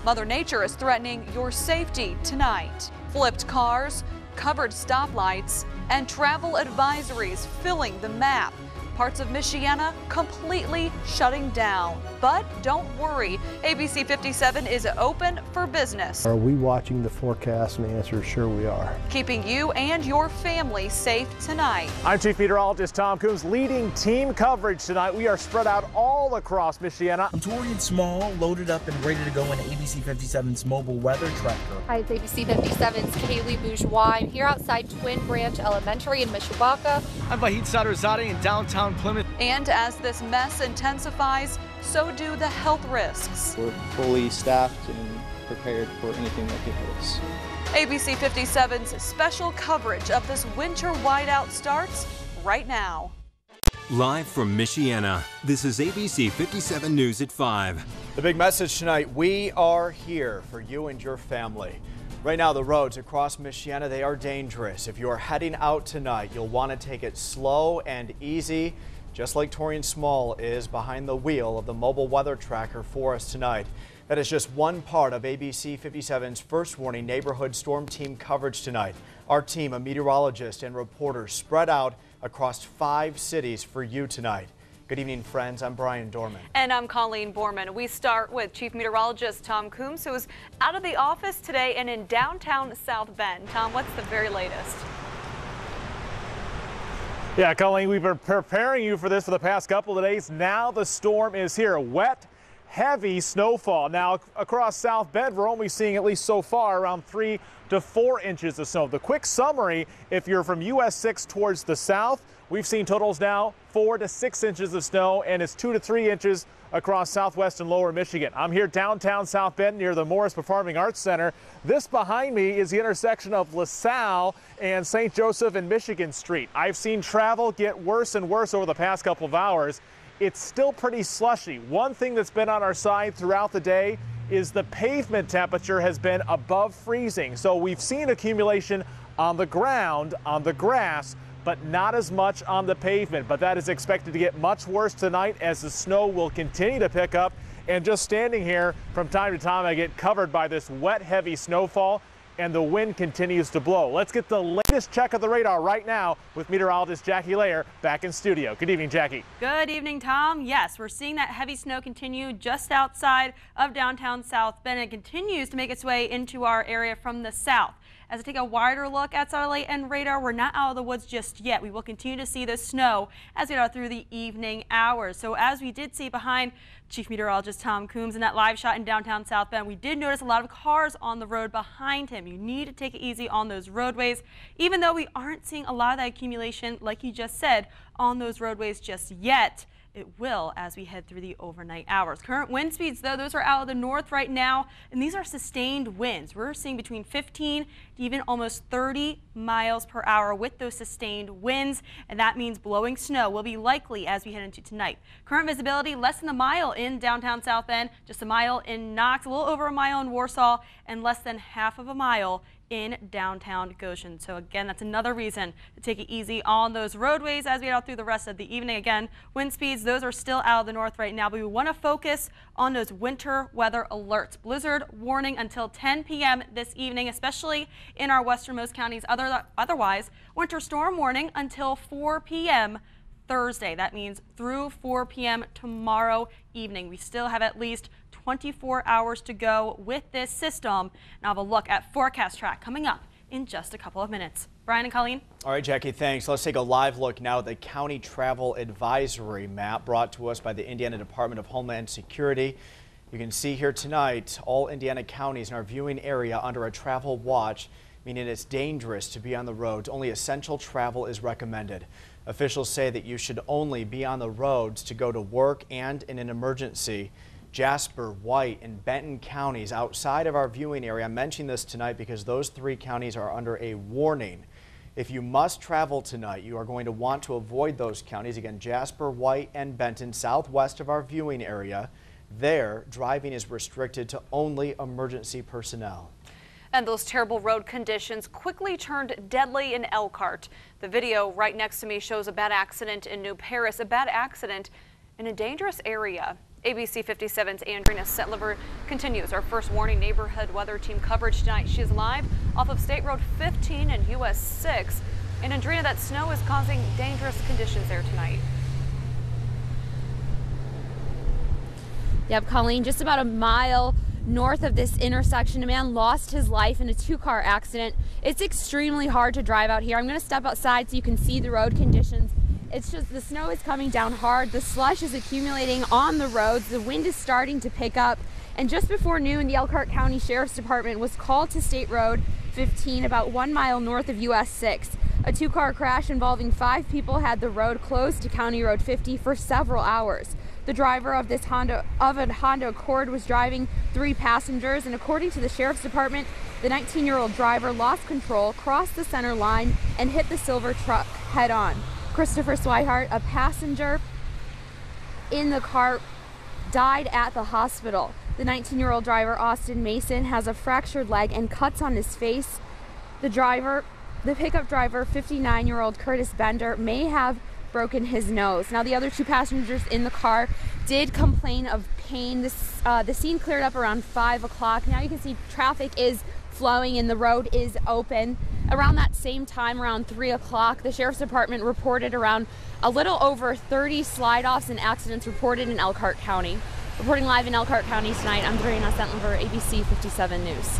Mother Nature is threatening your safety tonight. Flipped cars, covered stoplights, and travel advisories filling the map. Parts of Michiana completely shutting down. But don't worry, ABC 57 is open for business. Are we watching the forecast? And the answer is sure we are. Keeping you and your family safe tonight. I'm Chief Meteorologist Tom Coombs, leading team coverage tonight. We are spread out all across Michiana. I'm Torian Small, loaded up and ready to go in ABC 57's mobile weather tracker. Hi, it's ABC 57's Kaylee Bourgeois. I'm here outside Twin Branch Elementary in Mishawaka. I'm Vahid Sadarzadeh in downtown Plymouth. And as this mess intensifies, so do the health risks. We're fully staffed and prepared for anything that could hit us. ABC 57's special coverage of this winter whiteout starts right now. Live from Michiana, this is ABC 57 News at 5. The big message tonight, we are here for you and your family. Right now, the roads across Michiana, they are dangerous. If you are heading out tonight, you'll want to take it slow and easy, just like Torian Small is behind the wheel of the mobile weather tracker for us tonight. That is just one part of ABC 57's First Warning Neighborhood Storm Team coverage tonight. Our team of meteorologists and reporters spread out across 5 cities for you tonight. Good evening, friends. I'm Brian Dorman. And I'm Colleen Borman. We start with Chief Meteorologist Tom Coombs, who is out of the office today and in downtown South Bend. Tom, what's the very latest? Yeah, Colleen, we've been preparing you for this for the past couple of days. Now the storm is here. Wet, heavy snowfall. Now across South Bend, we're only seeing, at least so far, around 3 to 4 inches of snow. The quick summary, if you're from US 6 towards the south, we've seen totals now 4 to 6 inches of snow, and it's 2 to 3 inches across southwest and lower Michigan. I'm here downtown South Bend near the Morris Performing Arts Center. This behind me is the intersection of LaSalle and St. Joseph and Michigan Street. I've seen travel get worse and worse over the past couple of hours. It's still pretty slushy. One thing that's been on our side throughout the day is the pavement temperature has been above freezing. So we've seen accumulation on the ground, on the grass, but not as much on the pavement. But that is expected to get much worse tonight as the snow will continue to pick up. And just standing here from time to time, I get covered by this wet, heavy snowfall, and the wind continues to blow. Let's get the latest check of the radar right now with meteorologist Jackie Layer back in studio. Good evening, Jackie. Good evening, Tom. Yes, we're seeing that heavy snow continue just outside of downtown South Bend. It continues to make its way into our area from the south. As I take a wider look at satellite and radar, we're not out of the woods just yet. We will continue to see the snow as we go through the evening hours. So as we did see behind Chief Meteorologist Tom Coombs in that live shot in downtown South Bend, we did notice a lot of cars on the road behind him. You need to take it easy on those roadways, even though we aren't seeing a lot of that accumulation, like you just said, on those roadways just yet. It will as we head through the overnight hours. Current wind speeds, though, those are out of the north right now, and these are sustained winds. We're seeing between 15 to even almost 30 miles per hour with those sustained winds, and that means blowing snow will be likely as we head into tonight. Current visibility less than a mile in downtown South Bend, just a mile in Knox, a little over a mile in Warsaw, and less than half of a mile in downtown Goshen. So again, that's another reason to take it easy on those roadways as we head out through the rest of the evening. Again, wind speeds, those are still out of the north right now, but we want to focus on those winter weather alerts. Blizzard warning until 10 p.m. this evening, especially in our westernmost counties. Otherwise, winter storm warning until 4 p.m. Thursday. That means through 4 p.m. tomorrow evening. We still have at least 24 hours to go with this system. Now have a look at forecast track coming up in just a couple of minutes. Brian and Colleen. All right, Jackie, thanks. Let's take a live look now at the county travel advisory map brought to us by the Indiana Department of Homeland Security. You can see here tonight all Indiana counties in our viewing area under a travel watch, meaning it's dangerous to be on the roads. Only essential travel is recommended. Officials say that you should only be on the roads to go to work and in an emergency. Jasper, White, and Benton counties outside of our viewing area. I'm mentioning this tonight because those 3 counties are under a warning. If you must travel tonight, you are going to want to avoid those counties. Again, Jasper, White, and Benton, southwest of our viewing area. There, driving is restricted to only emergency personnel. And those terrible road conditions quickly turned deadly in Elkhart. The video right next to me shows a bad accident in New Paris, a bad accident in a dangerous area. ABC 57's Andrina Setliver continues our first warning neighborhood weather team coverage tonight. She is live off of State Road 15 and US 6. And Andrina, that snow is causing dangerous conditions there tonight. Yep, Colleen, just about a mile north of this intersection, a man lost his life in a two-car accident. It's extremely hard to drive out here. I'm going to step outside so you can see the road conditions. It's just the snow is coming down hard. The slush is accumulating on the roads. The wind is starting to pick up. And just before noon, the Elkhart County Sheriff's Department was called to State Road 15, about 1 mile north of US 6. A two-car crash involving 5 people had the road closed to County Road 50 for several hours. The driver of a Honda Accord was driving 3 passengers, and according to the Sheriff's Department, the 19-year-old driver lost control, crossed the center line, and hit the silver truck head-on. Christopher Swihart, a passenger in the car, died at the hospital. The 19-year-old driver, Austin Mason, has a fractured leg and cuts on his face. The pickup driver, 59-year-old Curtis Bender, may have broken his nose. Now, the other 2 passengers in the car did complain of pain. The scene cleared up around 5 o'clock. Now you can see traffic is flowing and the road is open. Around that same time, around 3 o'clock, the Sheriff's Department reported around a little over 30 slide-offs and accidents reported in Elkhart County. Reporting live in Elkhart County tonight, I'm Andrina Setliver, ABC 57 News.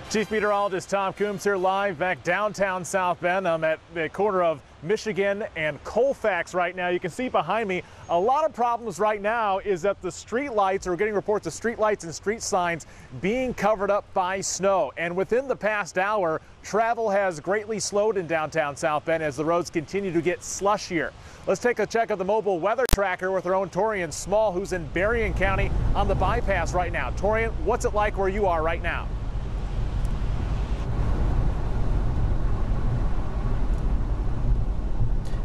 Chief Meteorologist Tom Coombs here live back downtown South Bend. I'm at the corner of Michigan and Colfax right now. You can see behind me a lot of problems right now is that the street lights, or we're getting reports of street lights and street signs being covered up by snow. And within the past hour, travel has greatly slowed in downtown South Bend as the roads continue to get slushier. Let's take a check of the mobile weather tracker with our own Torian Small, who's in Berrien County on the bypass right now. Torian, what's it like where you are right now?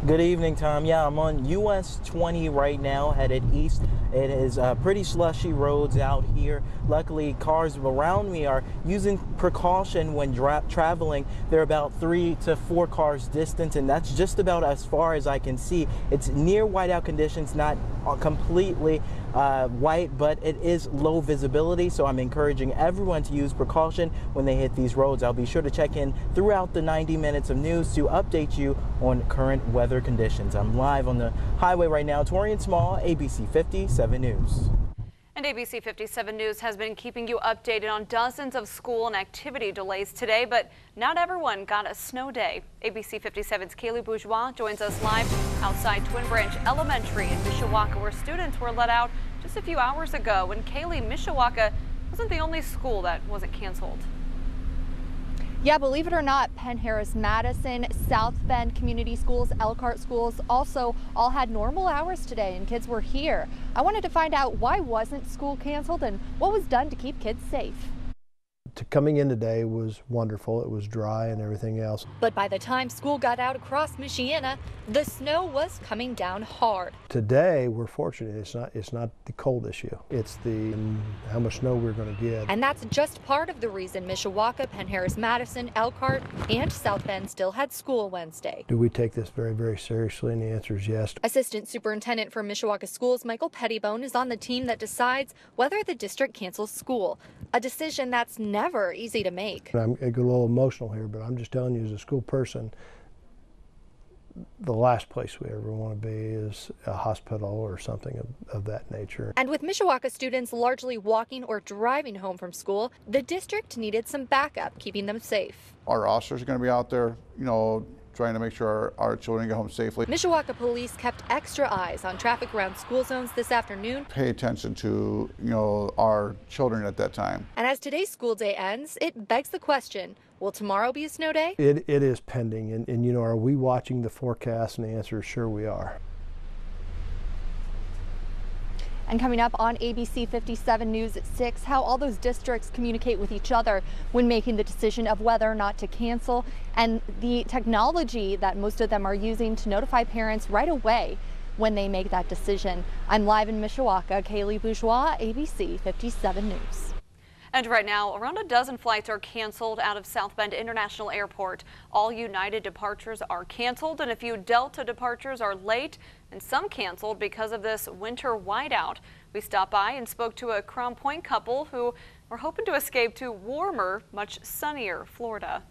Good evening, Tom. Yeah, I'm on US 20 right now, headed east. It is pretty slushy roads out here. Luckily, cars around me are using precaution when traveling. They're about 3 to 4 cars distant, and that's just about as far as I can see. It's near whiteout conditions, not completely white, but it is low visibility, so I'm encouraging everyone to use precaution when they hit these roads. I'll be sure to check in throughout the 90 minutes of news to update you on current weather conditions. I'm live on the highway right now. Torian Small, ABC 57 News. And ABC 57 News has been keeping you updated on dozens of school and activity delays today, but not everyone got a snow day. ABC 57's Kaylee Bourgeois joins us live outside Twin Branch Elementary in Mishawaka, where students were let out just a few hours ago. And Kaylee, Mishawaka wasn't the only school that wasn't canceled. Yeah, believe it or not, Penn Harris Madison, South Bend Community Schools, Elkhart Schools also all had normal hours today and kids were here. I wanted to find out why wasn't school canceled and what was done to keep kids safe. Coming in today was wonderful. It was dry and everything else. But by the time school got out across Michiana, the snow was coming down hard. Today, we're fortunate. It's not the cold issue. It's the how much snow we're going to get. And that's just part of the reason Mishawaka, Penn Harris Madison, Elkhart, and South Bend still had school Wednesday. Do we take this very, very seriously? And the answer is yes. Assistant Superintendent for Mishawaka Schools, Michael Pettibone, is on the team that decides whether the district cancels school. A decision that's never easy to make. I get a little emotional here, but I'm just telling you as a school person, the last place we ever want to be is a hospital or something of that nature. And with Mishawaka students largely walking or driving home from school, the district needed some backup, keeping them safe. Our officers are going to be out there, trying to make sure our children get home safely. Mishawaka police kept extra eyes on traffic around school zones this afternoon. Pay attention to, our children at that time. And as today's school day ends, it begs the question, will tomorrow be a snow day? It is pending, and are we watching the forecast? And the answer is sure we are. And coming up on ABC 57 News at 6, how all those districts communicate with each other when making the decision of whether or not to cancel, and the technology that most of them are using to notify parents right away when they make that decision. I'm live in Mishawaka, Kaylee Bourgeois, ABC 57 News. And right now, around a dozen flights are canceled out of South Bend International Airport. All United departures are canceled, and a few Delta departures are late, and some canceled because of this winter whiteout. We stopped by and spoke to a Crown Point couple who were hoping to escape to warmer, much sunnier Florida.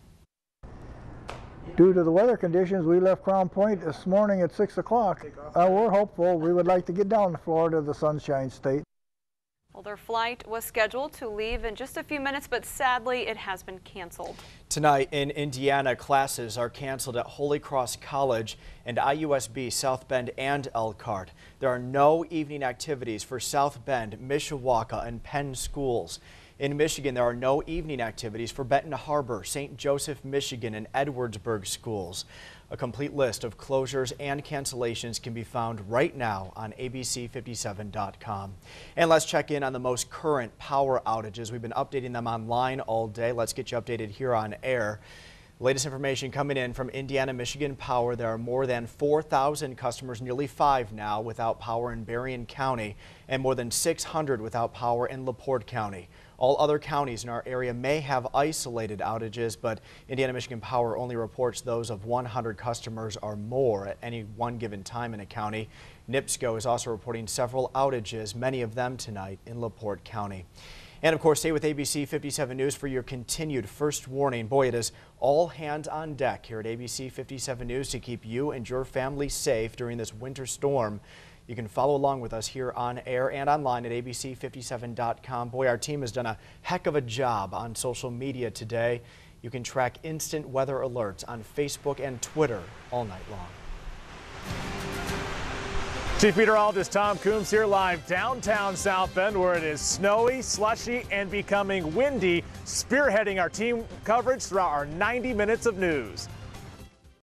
Due to the weather conditions, we left Crown Point this morning at 6 o'clock. We're hopeful. We would like to get down to Florida, the Sunshine State. Well, their flight was scheduled to leave in just a few minutes, but sadly it has been canceled. Tonight in Indiana, classes are canceled at Holy Cross College and IUSB, South Bend and Elkhart. There are no evening activities for South Bend, Mishawaka, and Penn schools. In Michigan, there are no evening activities for Benton Harbor, St. Joseph, Michigan, and Edwardsburg schools. A complete list of closures and cancellations can be found right now on abc57.com. And let's check in on the most current power outages. We've been updating them online all day. Let's get you updated here on air. Latest information coming in from Indiana Michigan Power. There are more than 4,000 customers, nearly 5 now, without power in Berrien County, and more than 600 without power in LaPorte County. All other counties in our area may have isolated outages, but Indiana Michigan Power only reports those of 100 customers or more at any one given time in a county. NIPSCO is also reporting several outages, many of them tonight in LaPorte County. And of course, stay with ABC 57 News for your continued first warning. Boy, it is all hands on deck here at ABC 57 News to keep you and your family safe during this winter storm. You can follow along with us here on air and online at abc57.com. Boy, our team has done a heck of a job on social media today. You can track instant weather alerts on Facebook and Twitter all night long. Chief Meteorologist Tom Coombs here live downtown South Bend, where it is snowy, slushy, and becoming windy, spearheading our team coverage throughout our 90 minutes of news.